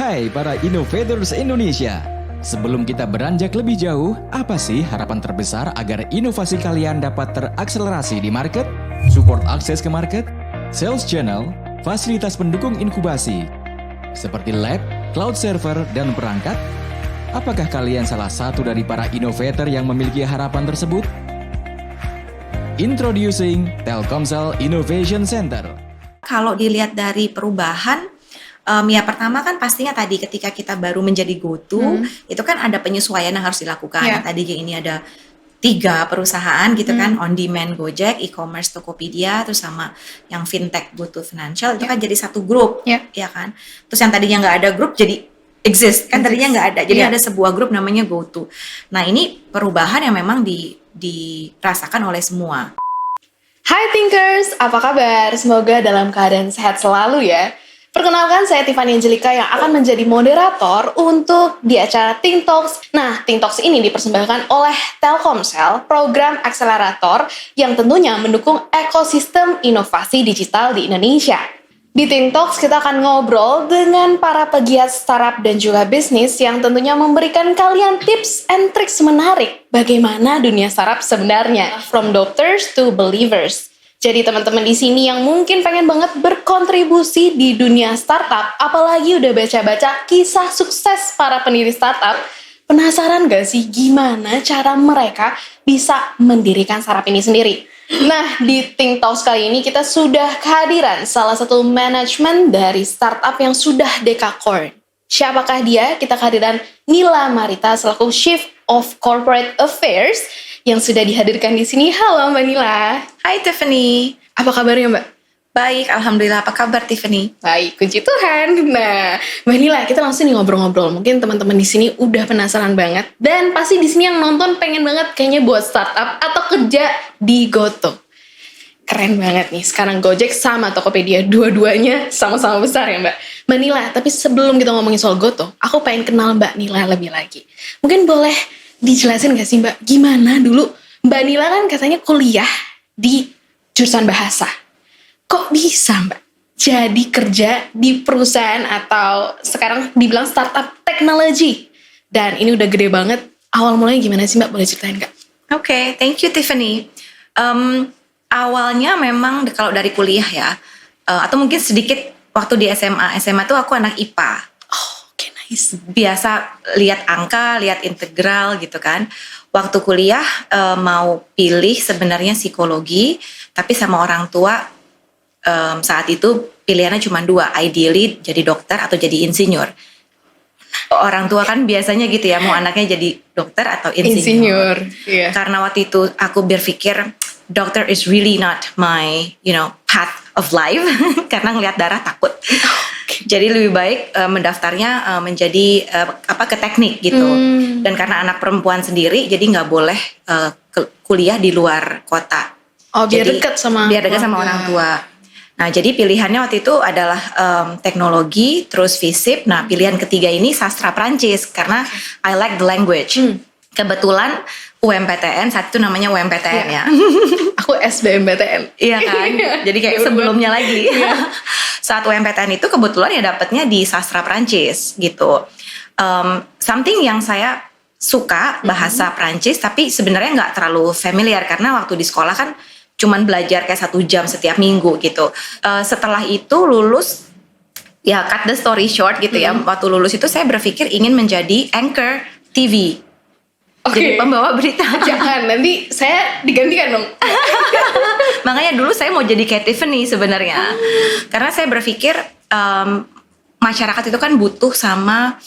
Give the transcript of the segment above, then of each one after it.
Hai para innovators Indonesia. Sebelum kita beranjak lebih jauh, apa sih harapan terbesar agar inovasi kalian dapat terakselerasi di market? Support akses ke market, sales channel, fasilitas pendukung inkubasi, seperti lab, cloud server, dan perangkat? Apakah kalian salah satu dari para innovator yang memiliki harapan tersebut? Introducing Telkomsel Innovation Center. Kalau dilihat dari perubahan, ya pertama kan pastinya tadi ketika kita baru menjadi GoTo, itu kan ada penyesuaian yang harus dilakukan. Yeah. Tadi ini ada 3 perusahaan gitu kan, on demand Gojek, e-commerce Tokopedia, terus sama yang fintech GoTo Financial itu kan jadi satu grup, Yeah. ya kan. Terus yang tadinya nggak ada grup jadi exist kan, tadinya nggak ada, jadi ada sebuah grup namanya GoTo. Nah ini perubahan yang memang dirasakan oleh semua. Hai Thinkers, apa kabar? Semoga dalam keadaan sehat selalu ya. Perkenalkan, saya Tiffany Angelika yang akan menjadi moderator untuk di acara Think Talks. Nah, Think Talks ini dipersembahkan oleh Telkomsel, program akselerator yang tentunya mendukung ekosistem inovasi digital di Indonesia. Di Think Talks kita akan ngobrol dengan para pegiat startup dan juga bisnis yang tentunya memberikan kalian tips and tricks menarik bagaimana dunia startup sebenarnya, from doubters to believers. Jadi teman-teman di sini yang mungkin pengen banget berkontribusi di dunia startup, apalagi udah baca-baca kisah sukses para pendiri startup, penasaran gak sih gimana cara mereka bisa mendirikan startup ini sendiri? Nah, di Think Talks kali ini kita sudah kehadiran salah satu manajemen dari startup yang sudah dekakorn. Siapakah dia? Kita kehadiran Nila Marita selaku Chief of Corporate Affairs yang sudah dihadirkan di sini. Halo Mbak Nila. Hai Tiffany. Apa kabarnya Mbak? Baik, alhamdulillah. Apa kabar Tiffany? Baik, puji Tuhan. Nah, Mbak Nila, kita langsung nih ngobrol-ngobrol. Mungkin teman-teman di sini udah penasaran banget, dan pasti di sini yang nonton pengen banget kayaknya buat startup atau kerja di GoTo. Keren banget nih. Sekarang Gojek sama Tokopedia, dua-duanya sama-sama besar ya Mbak. Mbak Nila, tapi sebelum kita ngomongin soal GoTo, aku pengen kenal Mbak Nila lebih lagi. Mungkin boleh dijelasin gak sih Mbak, gimana dulu Mbak Nila kan katanya kuliah di jurusan bahasa. Kok bisa Mbak jadi kerja di perusahaan atau sekarang dibilang startup teknologi? Dan ini udah gede banget. Awal mulanya gimana sih Mbak? Boleh ceritain Kak? Oke, thank you Tiffany. Awalnya memang kalau dari kuliah ya, atau mungkin sedikit waktu di SMA. SMA tuh aku anak IPA. Oh, oke, nice. Biasa lihat angka, lihat integral gitu kan. Waktu kuliah mau pilih sebenarnya psikologi, tapi sama orang tua saat itu pilihannya cuma 2, ideally jadi dokter atau jadi insinyur. Orang tua kan biasanya gitu ya, mau anaknya jadi dokter atau insinyur. Iya. Karena waktu itu aku berpikir dokter is really not my path of life karena ngelihat darah takut. Jadi lebih baik mendaftarnya menjadi ke teknik gitu. Dan karena anak perempuan sendiri, jadi nggak boleh kuliah di luar kota. Oh, biar Jadi, dekat sama orang tua. Nah, jadi pilihannya waktu itu adalah teknologi, terus FISIP. Nah, pilihan ketiga ini sastra Prancis karena I like the language. Kebetulan UMPTN, saat itu namanya UMPTN ya. Aku SBMPTN. Iya kan? Jadi kayak sebelumnya lagi. Saat UMPTN itu kebetulan ya dapetnya di sastra Prancis gitu. Something yang saya suka bahasa Prancis, tapi sebenarnya nggak terlalu familiar karena waktu di sekolah kan cuman belajar kayak 1 jam setiap minggu gitu. Setelah itu lulus, ya cut the story short gitu ya. Waktu lulus itu saya berpikir ingin menjadi anchor TV. Jadi pembawa berita. Jangan, nanti saya digantikan dong. Makanya dulu saya mau jadi kayak Tiffany sebenarnya. Karena saya berpikir masyarakat itu kan butuh sama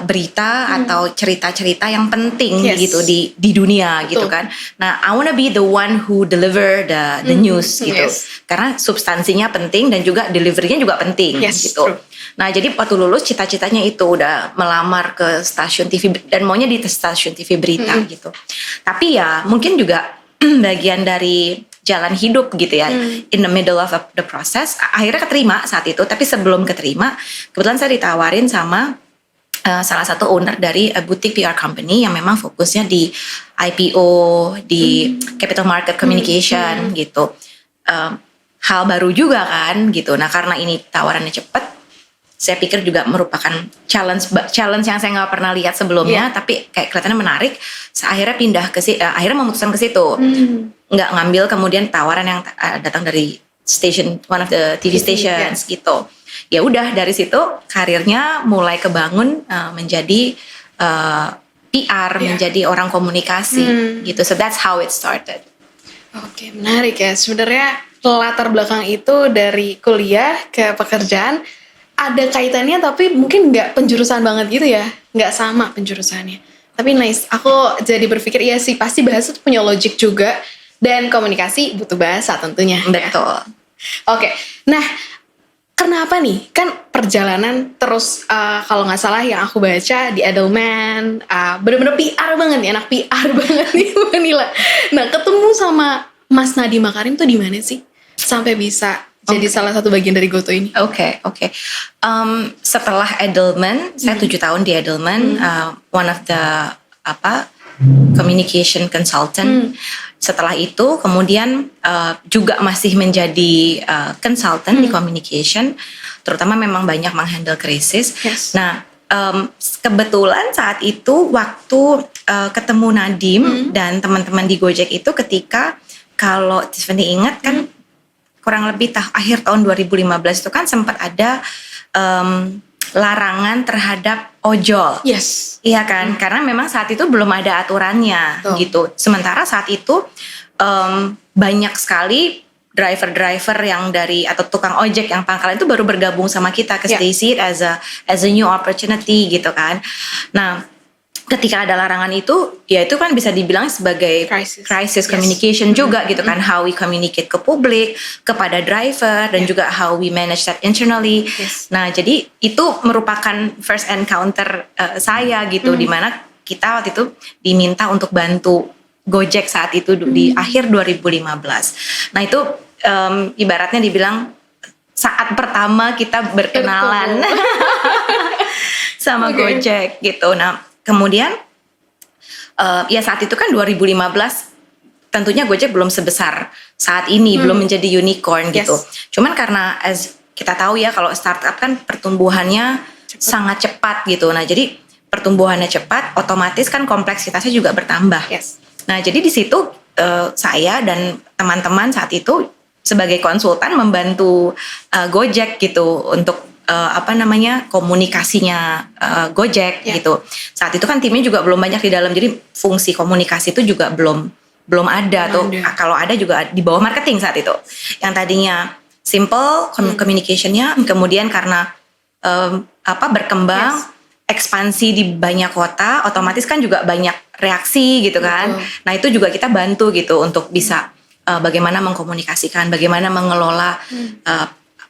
berita atau cerita-cerita yang penting gitu di dunia gitu kan. Nah, I wanna be the one who deliver the news gitu. Karena substansinya penting dan juga deliverynya juga penting gitu. True. Nah, jadi waktu lulus cita-citanya itu udah melamar ke stasiun TV dan maunya di stasiun TV berita gitu. Tapi ya mungkin juga bagian dari jalan hidup gitu ya. In the middle of the process akhirnya keterima saat itu. Tapi sebelum keterima, kebetulan saya ditawarin sama salah satu owner dari boutique PR company yang memang fokusnya di IPO, di capital market communication gitu. Hal baru juga kan gitu. Nah, karena ini tawarannya cepat, saya pikir juga merupakan challenge yang saya nggak pernah lihat sebelumnya, tapi kayak kelihatannya menarik. Saya akhirnya pindah akhirnya memutuskan ke situ, nggak ngambil kemudian tawaran yang datang dari one of the TV stations gitu. Ya udah dari situ karirnya mulai kebangun menjadi PR, menjadi orang komunikasi gitu. So that's how it started. Oke, menarik ya. Sebenarnya latar belakang itu dari kuliah ke pekerjaan ada kaitannya, tapi mungkin nggak penjurusan banget gitu ya, nggak sama penjurusannya. Tapi nice, aku jadi berpikir iya sih pasti bahasa itu punya logic juga, dan komunikasi butuh bahasa tentunya. Betul. Oke, nah kenapa nih? Kan perjalanan terus kalau nggak salah yang aku baca di Edelman, bener-bener PR banget nih, anak PR banget nih Mbak Nila. Nah ketemu sama Mas Nadiem Makarim tuh di mana sih sampai bisa jadi salah satu bagian dari Goto ini? Oke. Setelah Edelman, saya 7 tahun di Edelman, one of the communication consultant. Setelah itu kemudian juga masih menjadi consultant di communication, terutama memang banyak menghandle krisis. Yes. Nah, kebetulan saat itu waktu ketemu Nadiem dan teman-teman di Gojek itu ketika, kalau Tiffany ingat kan kurang lebih akhir tahun 2015 itu kan sempat ada larangan terhadap ojol. Yes. Iya kan? Karena memang saat itu belum ada aturannya gitu. Sementara saat itu banyak sekali driver-driver yang atau tukang ojek yang pangkalan itu baru bergabung sama kita, because they see it as a new opportunity gitu kan. Nah, ketika ada larangan itu, ya itu kan bisa dibilang sebagai crisis communication juga gitu kan, how we communicate ke publik, kepada driver, dan juga how we manage that internally. Nah, jadi itu merupakan first encounter saya gitu, dimana kita waktu itu diminta untuk bantu Gojek saat itu di akhir 2015. Nah itu ibaratnya dibilang saat pertama kita berkenalan sama Gojek gitu. Nah kemudian ya saat itu kan 2015 tentunya Gojek belum sebesar saat ini, belum menjadi unicorn gitu. Cuman karena kita tahu ya kalau startup kan pertumbuhannya sangat cepat gitu. Nah jadi pertumbuhannya cepat, otomatis kan kompleksitasnya juga bertambah. Nah jadi di situ saya dan teman-teman saat itu sebagai konsultan membantu Gojek gitu untuk komunikasinya Gojek gitu. Saat itu kan timnya juga belum banyak di dalam, jadi fungsi komunikasi itu juga belum ada tuh. Kalau ada juga di bawah marketing saat itu. Yang tadinya simple communicationnya, kemudian karena berkembang, ekspansi di banyak kota, otomatis kan juga banyak reaksi gitu kan. Nah itu juga kita bantu gitu untuk bisa bagaimana mengkomunikasikan, bagaimana mengelola.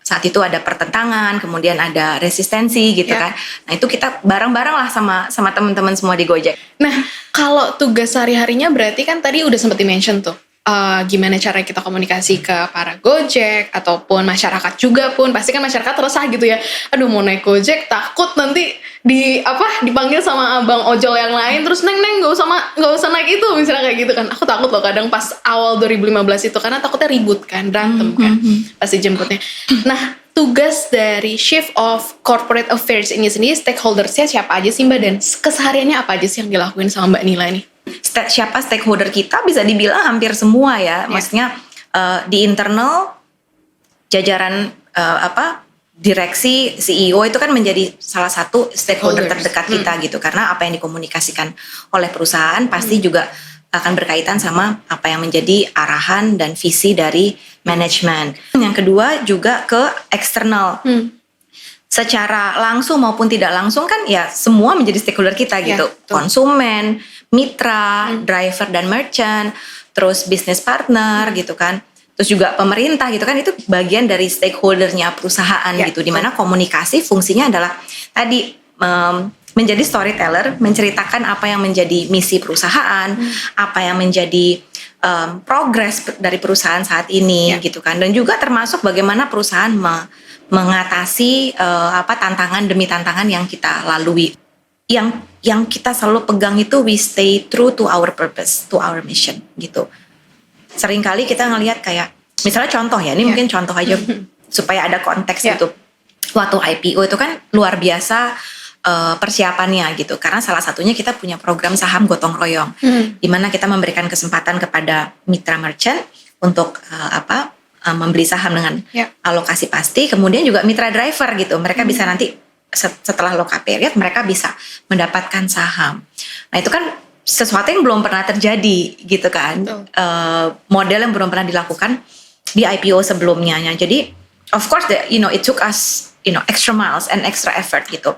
Saat itu ada pertentangan, kemudian ada resistensi gitu kan. Nah itu kita bareng-bareng lah sama teman-teman semua di Gojek. Nah kalau tugas sehari-harinya berarti kan tadi udah sempat di-mention tuh, gimana cara kita komunikasi ke para Gojek ataupun masyarakat juga pun. Pasti kan masyarakat resah gitu ya, aduh mau naik Gojek takut nanti dipanggil sama abang ojol yang lain, terus neng nggak usah naik itu misalnya kayak gitu kan. Aku takut loh kadang pas awal 2015 itu, karena takutnya ribut kan, berantem kan pasti jemputnya. Nah tugas dari Chief of Corporate Affairs ini sendiri, stakeholdersnya siapa aja sih Mbak, dan kesehariannya apa aja sih yang dilakuin sama Mbak Nila nih? Siapa stakeholder kita bisa dibilang hampir semua ya. Maksudnya di internal jajaran direksi, CEO itu kan menjadi salah satu stakeholder terdekat kita gitu, karena apa yang dikomunikasikan oleh perusahaan pasti juga akan berkaitan sama apa yang menjadi arahan dan visi dari manajemen. Yang kedua juga ke eksternal. Secara langsung maupun tidak langsung kan ya semua menjadi stakeholder kita gitu. Konsumen, mitra, driver dan merchant, terus business partner gitu kan. Terus juga pemerintah gitu kan, itu bagian dari stakeholdernya perusahaan gitu. Dimana komunikasi fungsinya adalah tadi menjadi storyteller, menceritakan apa yang menjadi misi perusahaan, apa yang menjadi progres dari perusahaan saat ini gitu kan. Dan juga termasuk bagaimana perusahaan mengatasi tantangan demi tantangan yang kita lalui. Yang kita selalu pegang itu, we stay true to our purpose, to our mission gitu. Seringkali kita ngelihat kayak, misalnya contoh ya, ini mungkin contoh aja supaya ada konteks gitu. waktu IPO itu kan luar biasa persiapannya gitu, karena salah satunya kita punya program saham gotong royong, di mana kita memberikan kesempatan kepada mitra merchant untuk membeli saham dengan alokasi pasti, kemudian juga mitra driver gitu, mereka bisa nanti setelah lock-up period mereka bisa mendapatkan saham. Nah itu kan sesuatu yang belum pernah terjadi gitu kan, model yang belum pernah dilakukan di IPO sebelumnya. Jadi of course it took us extra miles and extra effort gitu.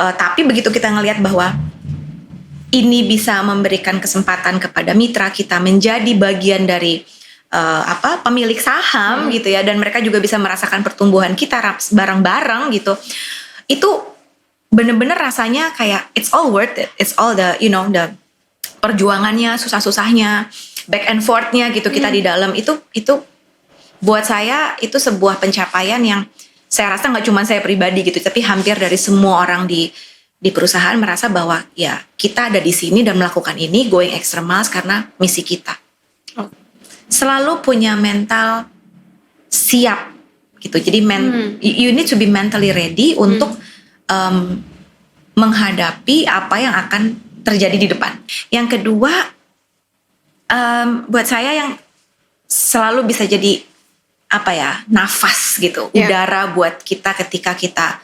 Tapi begitu kita ngelihat bahwa ini bisa memberikan kesempatan kepada mitra kita menjadi bagian dari pemilik saham gitu ya, dan mereka juga bisa merasakan pertumbuhan kita bareng-bareng gitu. Itu bener-bener rasanya kayak it's all worth it. It's all the perjuangannya, susah-susahnya, back and forth-nya gitu kita di dalam itu buat saya itu sebuah pencapaian yang saya rasa nggak cuma saya pribadi gitu, tapi hampir dari semua orang di perusahaan merasa bahwa ya kita ada di sini dan melakukan ini going extra miles karena misi kita. Selalu punya mental siap gitu. Jadi you need to be mentally ready untuk menghadapi apa yang akan terjadi di depan. Yang kedua, buat saya yang selalu bisa jadi nafas gitu, udara buat kita ketika kita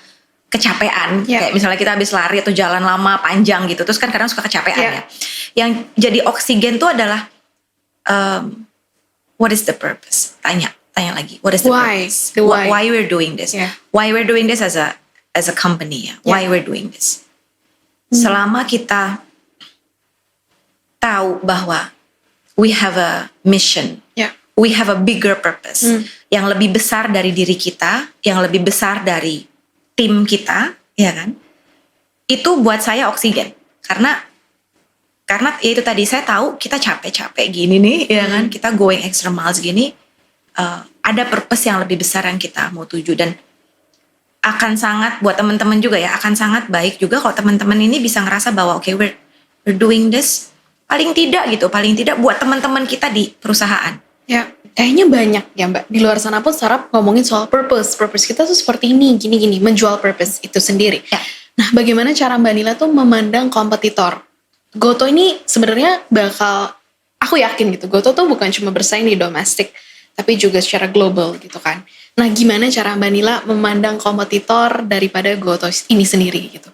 kecapean, kayak misalnya kita habis lari atau jalan lama panjang gitu, terus kan kadang suka kecapean ya. Yang jadi oksigen tuh adalah what is the purpose? Tanya lagi, what is the purpose? Why we're doing this? Why we're doing this as a company ya? Why we're doing this? Selama kita tahu bahwa we have a mission. We have a bigger purpose yang lebih besar dari diri kita, yang lebih besar dari tim kita, ya kan? Itu buat saya oksigen. Karena itu tadi saya tahu kita capek-capek gini nih, ya kan? Kita going extra miles gini, ada purpose yang lebih besar yang kita mau tuju, dan akan sangat buat teman-teman juga ya, akan sangat baik juga kalau teman-teman ini bisa ngerasa bahwa we're doing this paling tidak buat teman-teman kita di perusahaan. Ya, kayaknya banyak ya Mbak. Di luar sana pun startup ngomongin soal purpose. Purpose kita tuh seperti ini, gini-gini. Menjual purpose itu sendiri. Ya. Nah, bagaimana cara Mbak Nila tuh memandang kompetitor? Goto ini sebenarnya aku yakin gitu, Goto tuh bukan cuma bersaing di domestik, tapi juga secara global gitu kan. Nah, gimana cara Mbak Nila memandang kompetitor daripada Goto ini sendiri gitu?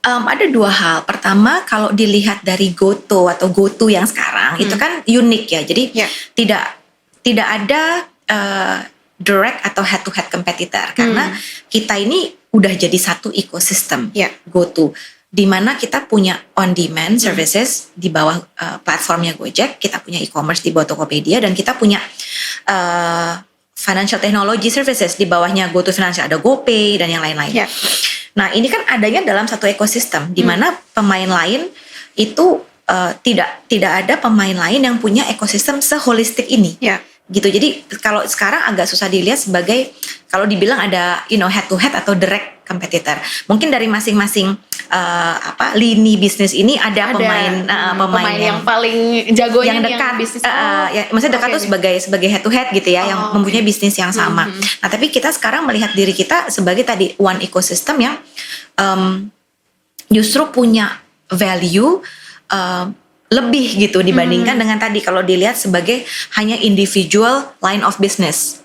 Ada dua hal. Pertama, kalau dilihat dari Goto atau GoTo yang sekarang itu kan unik ya. Jadi tidak ada direct atau head to head competitor, karena kita ini udah jadi satu ekosistem GoTo, di mana kita punya on demand services di bawah platformnya Gojek, kita punya e-commerce di bawah Tokopedia, dan kita punya financial technology services di bawahnya GoTo Financial, ada GoPay dan yang lain-lain. Nah, ini kan adanya dalam satu ekosistem di mana pemain lain itu tidak ada pemain lain yang punya ekosistem seholistik ini. Gitu. Jadi kalau sekarang agak susah dilihat sebagai, kalau dibilang ada head to head atau direct competitor. Mungkin dari masing-masing lini bisnis ini ada pemain yang paling jagonya yang dekat bisnis. Maksudnya dekat tuh sebagai head to head gitu ya, yang mempunyai bisnis yang sama. Nah, tapi kita sekarang melihat diri kita sebagai tadi one ecosystem yang justru punya value lebih gitu dibandingkan dengan tadi kalau dilihat sebagai hanya individual line of business.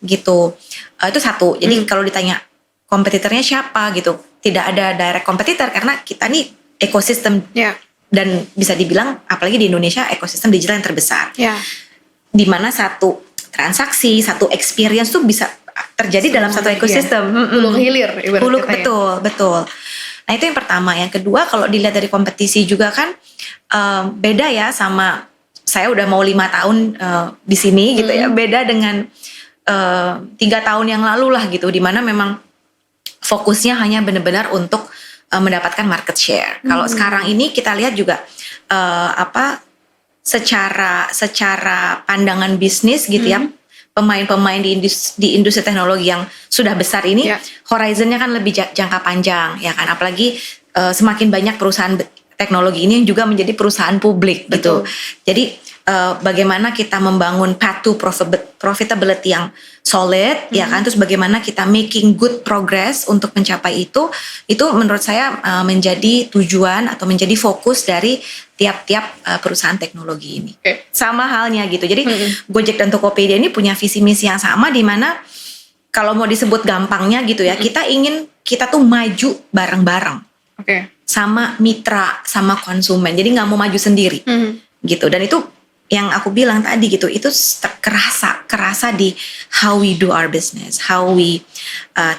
Gitu. Itu satu. Jadi kalau ditanya kompetitornya siapa gitu, tidak ada direct kompetitor karena kita nih ekosistem dan bisa dibilang apalagi di Indonesia ekosistem digital yang terbesar. Di mana satu transaksi, satu experience tuh bisa terjadi dalam satu ekosistem. Hulu hilir ibaratnya. Betul. Nah, itu yang pertama. Yang kedua, kalau dilihat dari kompetisi juga kan beda ya sama saya udah mau 5 tahun di sini gitu ya. Beda dengan 3 tahun yang lalu lah gitu, dimana memang fokusnya hanya benar-benar untuk mendapatkan market share. Kalau sekarang ini kita lihat juga secara pandangan bisnis gitu ya, pemain-pemain di industri teknologi yang sudah besar ini horizonnya kan lebih jangka panjang ya kan, apalagi semakin banyak perusahaan teknologi ini yang juga menjadi perusahaan publik gitu. Jadi bagaimana kita membangun path to profitability yang solid, ya kan? Terus bagaimana kita making good progress untuk mencapai itu menurut saya menjadi tujuan atau menjadi fokus dari tiap-tiap perusahaan teknologi ini. Oke. Sama halnya gitu. Jadi Gojek dan Tokopedia ini punya visi misi yang sama, di mana kalau mau disebut gampangnya gitu ya, kita tuh maju bareng-bareng Oke. sama mitra, sama konsumen. Jadi nggak mau maju sendiri gitu. Dan itu yang aku bilang tadi gitu, itu kerasa di how we do our business, how we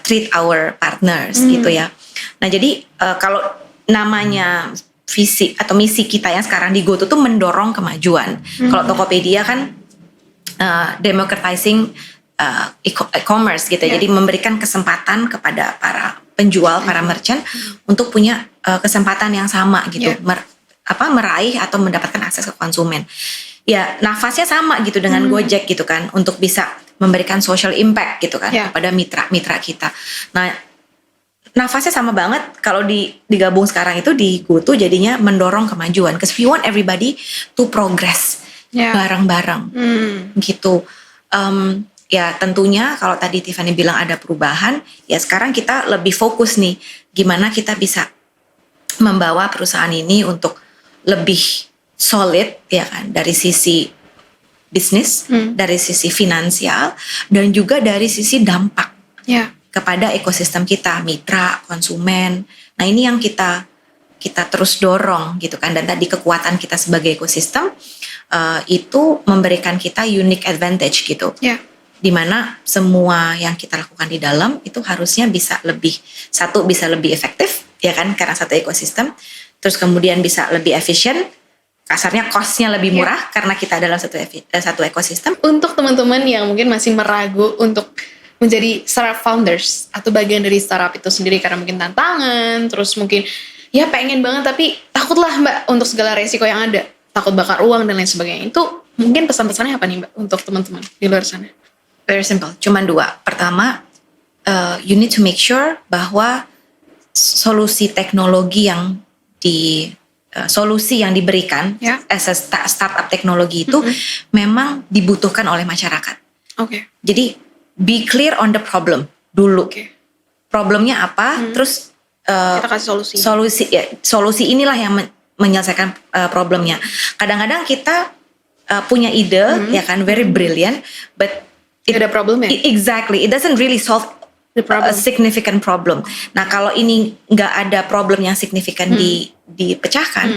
treat our partners gitu ya. Nah jadi kalau namanya visi atau misi kita yang sekarang di GoTo tuh mendorong kemajuan. Kalau Tokopedia kan democratizing e-commerce gitu ya. Jadi memberikan kesempatan kepada para penjual, para merchant untuk punya kesempatan yang sama gitu, meraih atau mendapatkan akses ke konsumen. Ya nafasnya sama gitu dengan Gojek gitu kan, untuk bisa memberikan social impact gitu kan kepada mitra kita. Nah nafasnya sama banget kalau digabung sekarang itu di GoTo, jadinya mendorong kemajuan. Because we want everybody to progress bareng-bareng gitu. Ya tentunya kalau tadi Tiffany bilang ada perubahan, ya sekarang kita lebih fokus nih gimana kita bisa membawa perusahaan ini untuk lebih solid ya kan, dari sisi bisnis, dari sisi finansial, dan juga dari sisi dampak kepada ekosistem kita, mitra, konsumen. Nah ini yang kita terus dorong gitu kan. Dan tadi kekuatan kita sebagai ekosistem itu memberikan kita unique advantage gitu. Dimana semua yang kita lakukan di dalam itu harusnya bisa lebih efektif ya kan, karena satu ekosistem. Terus kemudian bisa lebih efisien, kasarnya cost-nya lebih murah karena kita dalam satu ekosistem. Untuk teman-teman yang mungkin masih meragu untuk menjadi startup founders atau bagian dari startup itu sendiri karena mungkin tantangan, terus mungkin ya pengen banget tapi takutlah Mbak untuk segala resiko yang ada, takut bakar uang dan lain sebagainya. Itu mungkin pesan-pesannya apa nih Mbak untuk teman-teman di luar sana? Very simple, cuman 2. Pertama, you need to make sure bahwa solusi teknologi yang diberikan as a startup teknologi itu memang dibutuhkan oleh masyarakat. Jadi be clear on the problem dulu. Problemnya apa, terus kita kasih solusi inilah yang menyelesaikan problemnya. Kadang-kadang kita punya ide ya kan, very brilliant, but ada problemnya. Exactly, it doesn't really solve a significant problem. Nah kalau ini nggak ada problem yang signifikan dipecahkan,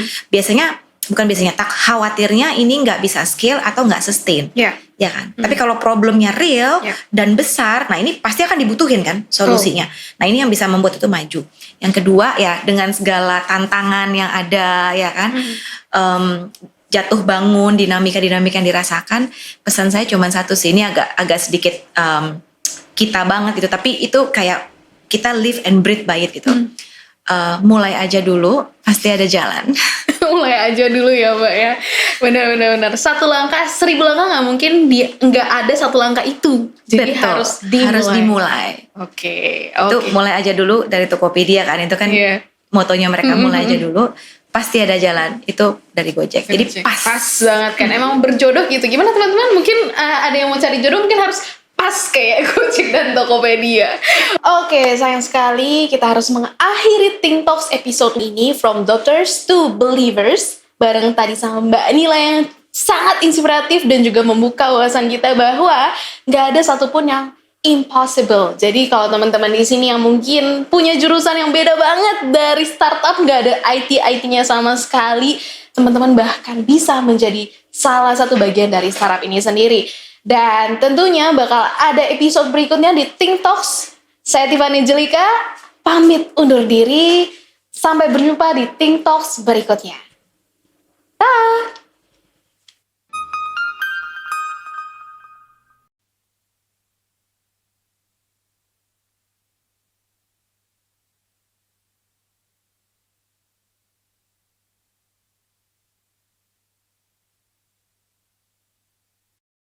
khawatirnya ini nggak bisa scale atau nggak sustain, ya kan? Tapi kalau problemnya real dan besar, nah ini pasti akan dibutuhin kan solusinya. Nah ini yang bisa membuat itu maju. Yang kedua ya, dengan segala tantangan yang ada ya kan, jatuh bangun, dinamika yang dirasakan, pesan saya cuma satu sih, ini agak sedikit kita banget gitu, tapi itu kayak kita live and breathe by it gitu. Mulai aja dulu, pasti ada jalan. Mulai aja dulu ya Mbak ya. Benar. 1 langkah 1000 langkah nggak mungkin nggak ada 1 langkah itu. Jadi betul, harus dimulai. Oke. Itu mulai aja dulu dari Tokopedia kan, itu kan motonya mereka, mulai aja dulu. Pasti ada jalan, itu dari Gojek. Jadi pas banget kan, emang berjodoh gitu. Gimana teman-teman, mungkin ada yang mau cari jodoh mungkin harus pas kayak Gojek dan Tokopedia. Oke, sayang sekali kita harus mengakhiri Think Talks episode ini, From Doubters to Believers, bareng tadi sama Mbak Nila yang sangat inspiratif dan juga membuka wawasan kita bahwa gak ada satupun yang impossible. Jadi kalau teman-teman di sini yang mungkin punya jurusan yang beda banget dari startup, nggak ada IT-nya sama sekali, teman-teman bahkan bisa menjadi salah satu bagian dari startup ini sendiri. Dan tentunya bakal ada episode berikutnya di Think Talks. Saya Tiffany Angelika, pamit undur diri. Sampai berjumpa di Think Talks berikutnya. Dah.